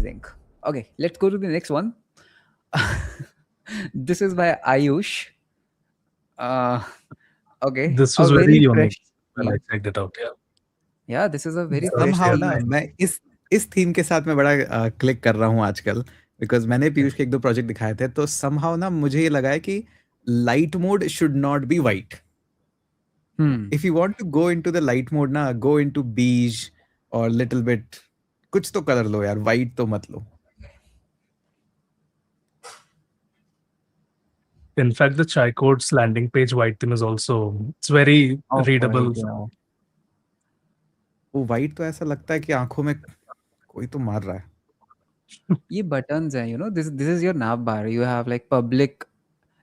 think. Okay, let's go to the next one. This is by Ayush. Uh, okay, This a was very very fresh unique when I theme. checked it out. Yeah. Yeah, this is a very Search fresh somehow किया ना था theme. मैंने. मैं इस theme के साथ मैं बड़ा क्लिक कर रहा हूँ आजकल, बिकॉज़ मैंने पीयूष के 1-2 प्रोजेक्ट दिखाए थे, तो समहाउ ना मुझे ये लगा है कि light mode should not be white. Hmm. If you want to go into the light mode ना, गो इनटू बीज और लिटिल बिट कुछ तो कलर लो यार, व्हाइट तो मत लो. In fact, the Chai Code's landing page white theme is also, it's very Oh, readable. yeah. वो white तो ऐसा लगता है कि आँखों में कोई तो मार रहा है. ये buttons हैं, this is your nav bar. You have like public.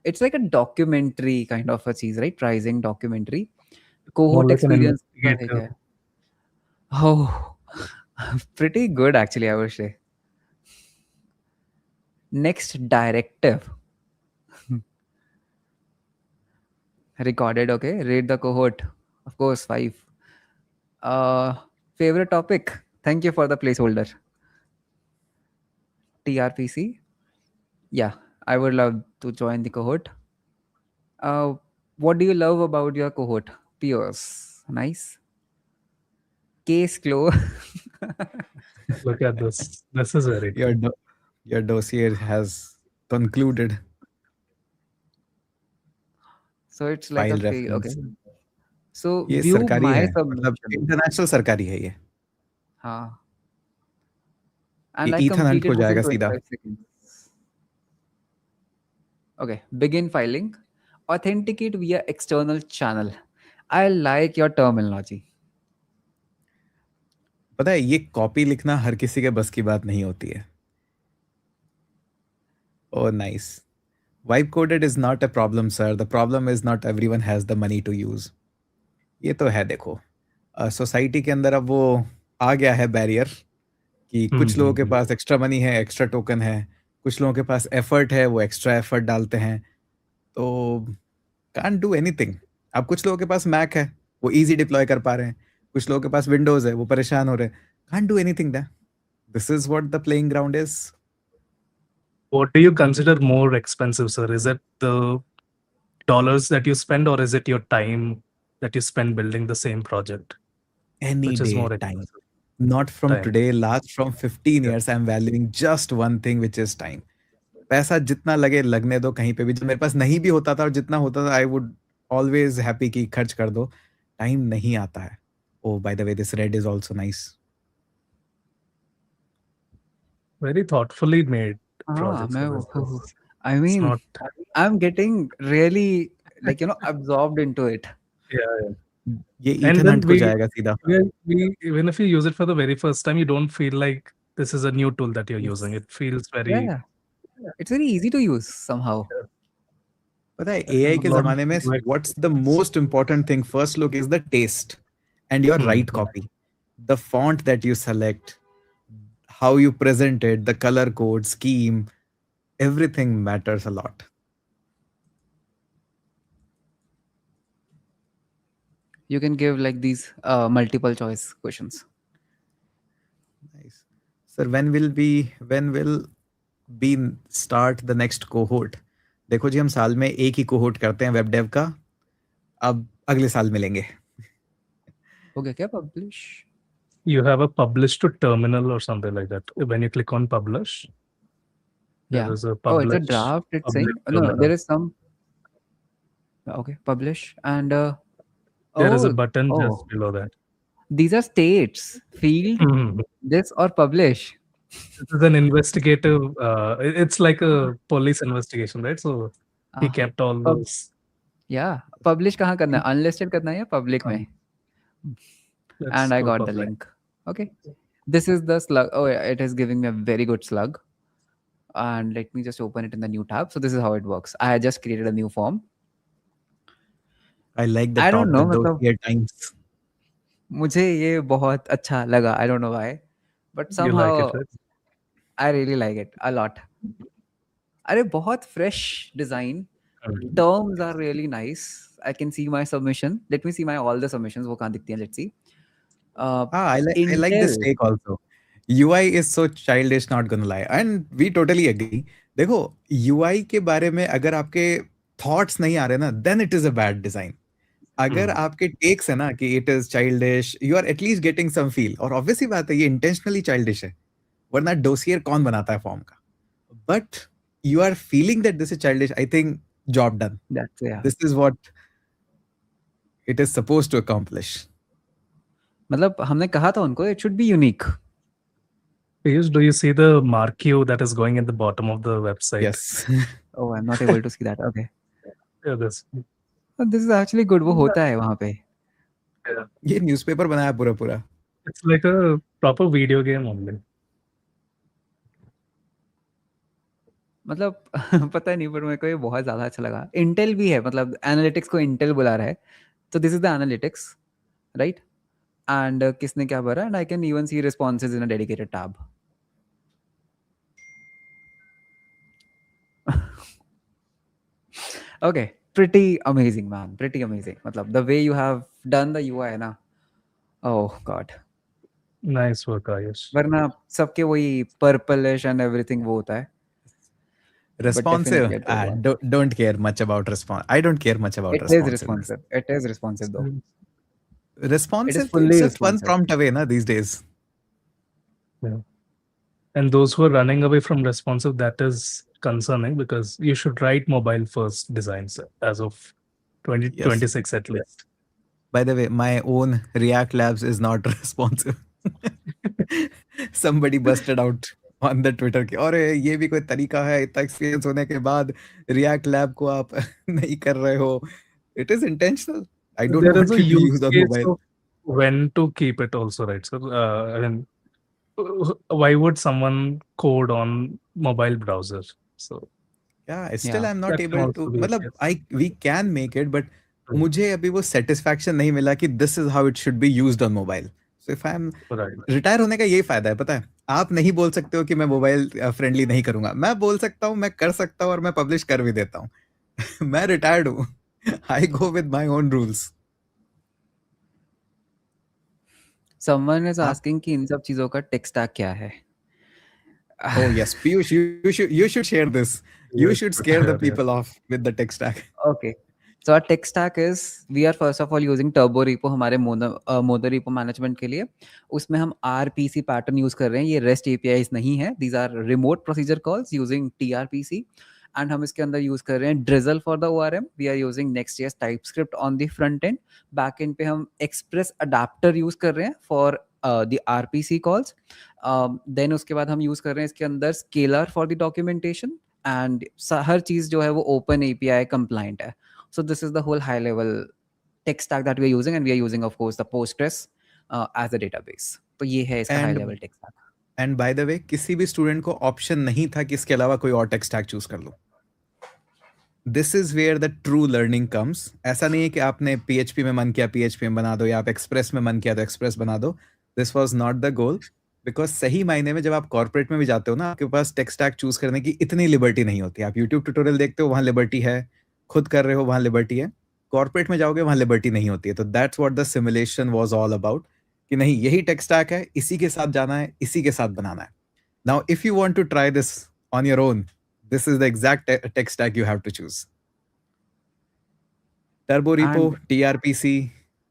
It's like a documentary kind of a cheese, right? Pricing documentary. More Cohort like an experience का एक investigative. है. Oh, pretty good actually, I would say. Next directive. Recorded, okay. Rate the cohort. Of course, 5. Favorite topic. Thank you for the placeholder. TRPC. Yeah, I would love to join the cohort. What do you love about your cohort? Peers. Nice. Case close. Look at this. This is very Your cool. your dossier has concluded. So it's like a file okay. Reference. So ये view सरकारी my है, मतलब submission. International सरकारी है ये. हाँ. ये And I Ethan Hunt completed को within जाएगा सीधा. 25 seconds. Okay, begin filing. Authenticate via external channel. I like your terminology. पता है ये कॉपी लिखना हर किसी के बस की बात नहीं होती है. Oh, nice. Vibe coded is not a problem, sir. The problem is not everyone has the money to use. ये तो है देखो. सोसाइटी के अंदर अब वो आ गया है बैरियर कि कुछ लोगों के पास एक्स्ट्रा मनी है, एक्स्ट्रा टोकन है, कुछ लोगों के पास एफर्ट है, वो एक्स्ट्रा एफर्ट डालते हैं. तो कांट डू एनीथिंग. अब कुछ लोगों के पास मैक है, वो इजी डिप्लॉय कर पा रहे हैं. कुछ लोगों के पास विंडोज है, वो परेशान हो रहे हैं. Can't do anything that. This is what the playing ground is. What do you consider more expensive, sir? Is it the dollars that you spend, or is it your time that you spend building the same project? Any Which is day more time. expensive? Not from Time. today, last from 15 Yeah. years, I'm valuing just one thing, which is time. पैसा जितना लगे लगने दो कहीं पे भी. जब मेरे पास नहीं भी होता था और जितना होता था, आई वुड ऑलवेज हैप्पी कि खर्च कर दो. टाइम नहीं आता है. Oh, by the way, this red is also nice. Very thoughtfully made Ah, projects. I It's mean, not. I'm getting really absorbed into it. Yeah. ये And ईथन then हंट को जाएगा सीधा. we even if you use it for the very first time, you don't feel like this is a new tool that you're using. It feels very. Yeah, it's very easy to use somehow. पता है AI के जमाने में what's the most important thing first look is the text and your right copy. The font that you select, how you present it, the color code scheme, everything matters a lot. You can give like these multiple choice questions. Nice. Sir, when will be start the next cohort? देखो जी, हम साल में एक ही cohort करते हैं web dev का. अब अगले साल मिलेंगे. Okay, क्या publish? You have a publish to terminal or something like that. When you click on publish, there Yeah. is a Oh, publish. it's a draft. It's saying public no. terminal. There is some. Okay, publish and There is a oh, button oh, just below that. these are states. Field this or publish. This is an investigative. It's like a police investigation, right? So he kept all those. Yeah, publish कहाँ करना है? Unlisted करना है या public में? And I got the link. Okay, this is the slug. Oh yeah, it is giving me a very good slug. And let me just open it in the new tab. So this is how it works. I just created a new form. I like the I don't know, dossier times. मुझे ये बहुत अच्छा लगा. I don't know why, but You somehow like it, right? I really like it a lot. अरे बहुत fresh design. Terms are really nice. I can see my submission. Let me see my all the submissions. वो कहाँ दिखती हैं? Let's see. I like this Intel. take also. UI is so childish, not gonna lie, and we totally agree. देखो, UI के बारे में अगर आपके thoughts नहीं आ रहे ना, then it is a bad design. अगर आपके टेक्स है ना कि it is childish, you are at least getting some feel, और ऑब्वियसली बात है ये इंटेंशनली चाइल्डिश है, वरना डोसियर कौन बनाता है फॉर्म का? But you are feeling that this is childish, I think job done. That's yeah. This is what it is supposed to accomplish. मतलब हमने कहा था उनको it should be unique. Piyush, do you see the marquee that is going at the bottom of the website? Yes. Oh, I'm not able to see that. Okay. Yeah, this. This is actually good. वो होता है वहाँ पे. Yeah. ये newspaper बनाया पूरा पूरा. It's like a proper video game only. मतलब पता नहीं, पर मेरे को ये बहुत ज़्यादा अच्छा लगा. इंटेल भी है, मतलब एनालिटिक्स को इंटेल बुला रहा है. तो this is the analytics, right? And किसने क्या भरा, and I can even see responses in a dedicated tab. Okay, pretty amazing, man. Pretty amazing. मतलब the way you have done the UI है ना. Oh God. Nice work, Ayush. वरना सबके वही purplish and everything वो होता है. Responsive. definitely it was one. Don't care much about response. I don't care much about It is responsiveness. responsive. It is responsive though. Responsive, fully it's just one responsive. prompt away na these days. Yeah. And those who are running away from responsive, that is concerning, because you should write mobile first designs as of 2026 at least. By the way, my own React Labs is not responsive. Somebody busted out on the Twitter कि अरे ये भी कोई तरीका है इतना experience होने के बाद React Lab को आप नहीं कर रहे हो. It is intentional. I don't There want is a it to be use used on case mobile. of when to keep it also, right? So, I mean, why would someone code on mobile browser? So, Yeah, still Yeah. I'm not that can able also to. be a मतलब case. we can make it, but Hmm. मुझे अभी वो satisfaction नहीं मिला कि this is how it should be used on mobile. So if I'm Right. Retire होने का यही फायदा है, पता है? आप नहीं बोल सकते हो कि मैं मोबाइल फ्रेंडली नहीं करूंगा. मैं बोल सकता हूँ, मैं कर सकता हूँ, और मैं पब्लिश कर भी देता हूँ. मैं रिटायर्ड हूँ. I go with my own rules. Someone is आप- asking कि इन सब चीजों का टेक स्टैक क्या है. Oh yes, Piyush, you should share this. You Yes, should scare the yeah. people off with the tech stack. Okay. So our tech stack is, we are first of all using Turbo Repo हमारे Mono Repo management के लिए. उसमें हम RPC pattern use कर रहे हैं. ये REST APIs नहीं है. These are remote procedure calls using TRPC. And हम इसके अंदर use कर रहे हैं Drizzle for the ORM. We are using Next.js TypeScript on the front end. Back end पे हम Express adapter use कर रहे हैं for the RPC calls. Then उसके बाद हम use कर रहे हैं इसके अंदर Scalar for the documentation. And हर चीज़ जो है वो Open API compliant है. So this is the whole high level tech stack that we are using, and we are using of course the Postgres as a database. तो ये है इसका high And- level tech stack. And by the way, किसी भी student को option नहीं था कि इसके अलावा कोई और टेक स्टैक चूज कर लो. This is where the true learning comes. ऐसा नहीं है कि आपने PHP में मन किया PHP में बना दो, या आप एक्सप्रेस में मन किया तो एक्सप्रेस बना दो. This was not the goal, because सही मायने में जब आप कॉर्पोरेट में भी जाते हो ना, आपके पास टेक स्टैक चूज करने की इतनी लिबर्टी नहीं होती. आप यूट्यूब ट्यूटोरियल देखते हो, वहां लिबर्टी है. खुद कर रहे हो, वहां लिबर्टी है. कॉर्पोरेट में जाओगे, वहां लिबर्टी नहीं होती है. तो that's what the simulation was all about, कि नहीं यही टेक स्टैक है, इसी के साथ जाना है, इसी के साथ बनाना है. Now if you want to try this on your own, this is the exact tech stack you have to choose. Turbo Repo, And- TRPC,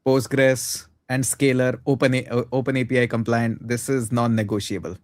Postgres, and Scalar, Open API compliant. This is non-negotiable.